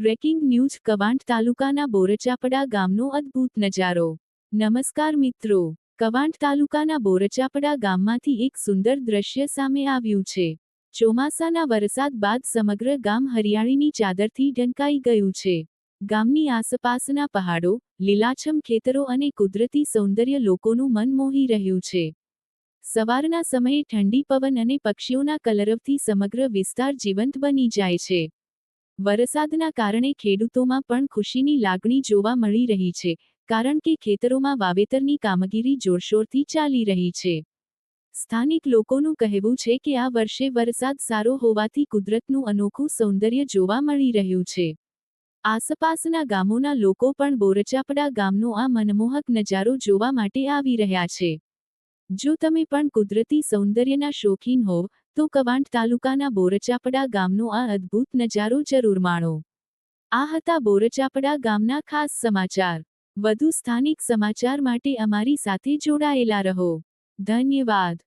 Breaking news Kavant તાલુકાના બોરચાપડા ગામનો અદ્ભુત નજારો। નમસ્કાર મિત્રો, કવાંટ તાલુકાના બોરચાપડા ગામમાંથી એક સુંદર દ્રશ્ય સામે આવ્યું છે। ચોમાસાના વરસાદ બાદ સમગ્ર ગામ હરિયાળીની ચાદરથી ઢંકાઈ ગયું છે। ગામની આસપાસના પહાડો, લીલાછમ ખેતરો અને કુદરતી સૌંદર્ય લોકોનું મન મોહી રહ્યું છે। સવારના સમયે ઠંડી પવન અને પક્ષીઓના કલરવથી સમગ્ર વિસ્તાર જીવંત બની જાય છે। વરસાદના કારણે ખેડૂતોમાં પણ ખુશીની લાગણી જોવા મળી રહી છે, કારણ કે ખેતરોમાં વાવેતરની કામગીરી જોરશોરથી ચાલી રહી છે। સ્થાનિક લોકોનું કહેવું છે કે આ વર્ષે વરસાદ સારો હોવાથી કુદરતનું અનોખું સૌંદર્ય જોવા મળી રહ્યું છે। આસપાસના ગામોના લોકો પણ બોરચાપડા ગામનો આ મનમોહક નજારો જોવા માટે આવી રહ્યા છે। જો તમે પણ કુદરતી સૌંદર્યના શોખીન હોવ તો કવાંટ તાલુકાના બોરચાપડા ગામનો આ અદ્ભુત નજારો જરૂર માણો। આ હતા બોરચાપડા ગામના ખાસ સમાચાર। વધુ સ્થાનિક સમાચાર માટે અમારી સાથે જોડાયેલા રહો। ધન્યવાદ।